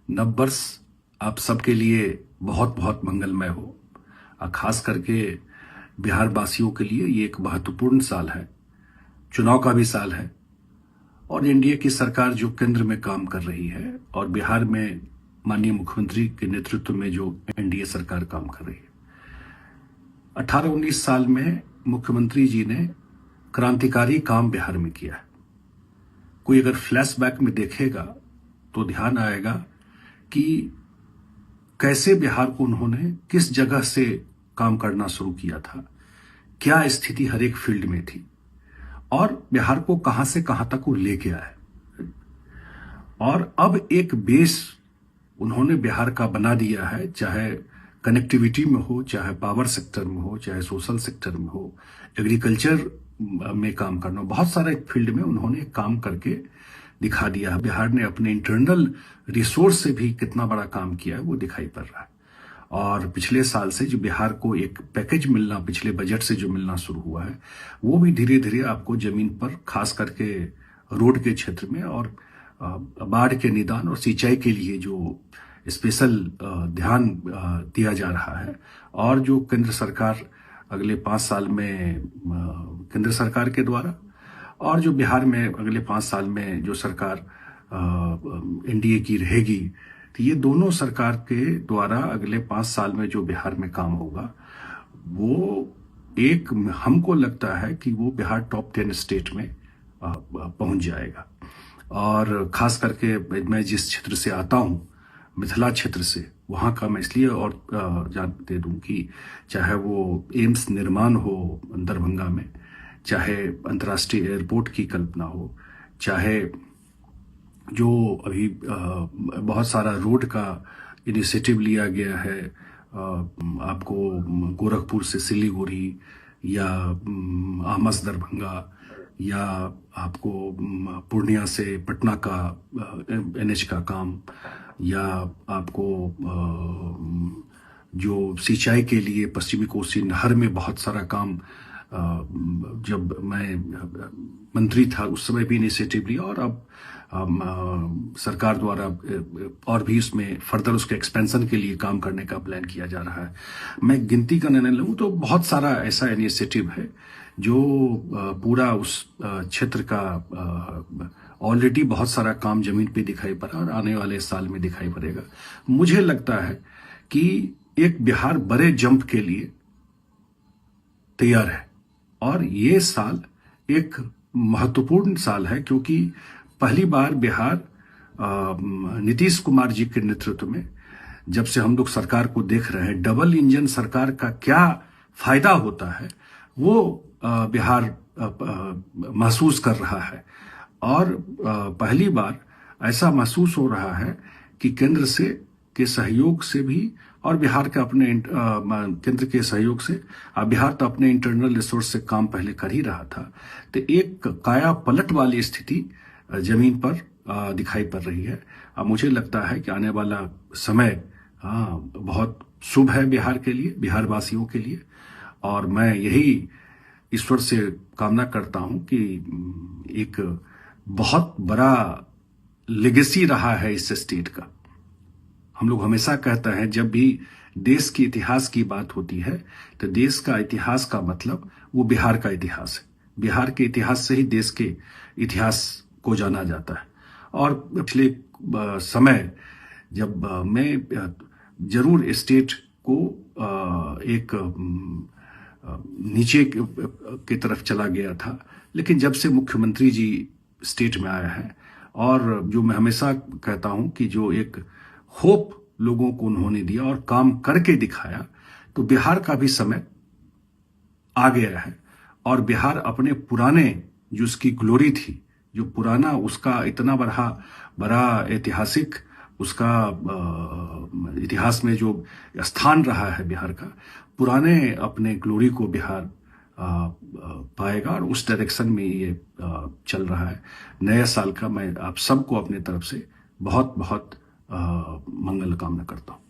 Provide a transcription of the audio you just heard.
नव वर्ष आप सबके लिए बहुत बहुत मंगलमय हो। और खास करके बिहार वासियों के लिए ये एक महत्वपूर्ण साल है, चुनाव का भी साल है और एनडीए की सरकार जो केंद्र में काम कर रही है और बिहार में माननीय मुख्यमंत्री के नेतृत्व में जो एनडीए सरकार काम कर रही है। 18-19 साल में मुख्यमंत्री जी ने क्रांतिकारी काम बिहार में किया है। कोई अगर फ्लैशबैक में देखेगा तो ध्यान आएगा कि कैसे बिहार को उन्होंने किस जगह से काम करना शुरू किया था, क्या स्थिति हर एक फील्ड में थी और बिहार को कहां से कहां तक वो ले गया है। और अब एक बेस उन्होंने बिहार का बना दिया है, चाहे कनेक्टिविटी में हो, चाहे पावर सेक्टर में हो, चाहे सोशल सेक्टर में हो, एग्रीकल्चर में काम करना, बहुत सारे फील्ड में उन्होंने काम करके दिखा दिया है। बिहार ने अपने इंटरनल रिसोर्स से भी कितना बड़ा काम किया है वो दिखाई पड़ रहा है। और पिछले साल से जो बिहार को एक पैकेज मिलना, पिछले बजट से जो मिलना शुरू हुआ है, वो भी धीरे धीरे आपको जमीन पर, खास करके रोड के क्षेत्र में और बाढ़ के निदान और सिंचाई के लिए जो स्पेशल ध्यान दिया जा रहा है। और जो केंद्र सरकार अगले 5 साल में केंद्र सरकार के द्वारा और जो बिहार में अगले 5 साल में जो सरकार एनडीए की रहेगी, तो ये दोनों सरकार के द्वारा अगले 5 साल में जो बिहार में काम होगा वो एक, हमको लगता है कि वो बिहार टॉप 10 स्टेट में पहुंच जाएगा। और खास करके मैं जिस क्षेत्र से आता हूं, मिथिला क्षेत्र से, वहां का मैं इसलिए और जान दे दूं कि चाहे वो एम्स निर्माण हो दरभंगा में, चाहे अंतर्राष्ट्रीय एयरपोर्ट की कल्पना हो, चाहे जो अभी बहुत सारा रोड का इनिशिएटिव लिया गया है, आपको गोरखपुर से सिलीगुड़ी या आमस दरभंगा या आपको पूर्णिया से पटना का एनएच का काम, या आपको जो सिंचाई के लिए पश्चिमी कोसी नहर में बहुत सारा काम, जब मैं मंत्री था उस समय भी इनिशिएटिव लिया और अब सरकार द्वारा और भी उसमें फर्दर उसके एक्सपेंशन के लिए काम करने का प्लान किया जा रहा है। मैं गिनती करने नहीं लगूं तो बहुत सारा ऐसा इनिशिएटिव है जो पूरा उस क्षेत्र का ऑलरेडी बहुत सारा काम जमीन पे दिखाई पड़ा और आने वाले साल में दिखाई पड़ेगा। मुझे लगता है कि एक बिहार बड़े जंप के लिए तैयार है और ये साल एक महत्वपूर्ण साल है, क्योंकि पहली बार बिहार नीतीश कुमार जी के नेतृत्व में, जब से हम लोग सरकार को देख रहे हैं, डबल इंजन सरकार का क्या फायदा होता है वो बिहार महसूस कर रहा है। और पहली बार ऐसा महसूस हो रहा है कि केंद्र से के सहयोग से भी और बिहार के अपने केंद्र के सहयोग से, बिहार तो अपने इंटरनल रिसोर्स से काम पहले कर ही रहा था, तो एक काया पलट वाली स्थिति जमीन पर दिखाई पड़ रही है। मुझे लगता है कि आने वाला समय बहुत शुभ है बिहार के लिए, बिहार वासियों के लिए। और मैं यही ईश्वर से कामना करता हूं कि एक बहुत बड़ा लेगेसी रहा है इस स्टेट का। हम लोग हमेशा कहते हैं जब भी देश के इतिहास की बात होती है तो देश का इतिहास का मतलब वो बिहार का इतिहास है। बिहार के इतिहास से ही देश के इतिहास को जाना जाता है। और पिछले समय जब मैं जरूर स्टेट को एक नीचे की तरफ चला गया था, लेकिन जब से मुख्यमंत्री जी स्टेट में आया है और जो मैं हमेशा कहता हूं कि जो एक होप लोगों को उन्होंने दिया और काम करके दिखाया, तो बिहार का भी समय आ गया है। और बिहार अपने पुराने जो उसकी ग्लोरी थी, जो पुराना उसका इतना बड़ा ऐतिहासिक उसका इतिहास में जो स्थान रहा है बिहार का, पुराने अपने ग्लोरी को बिहार पाएगा और उस डायरेक्शन में ये चल रहा है। नए साल का मैं आप सबको अपने तरफ से बहुत बहुत मंगल कामना करता हूँ।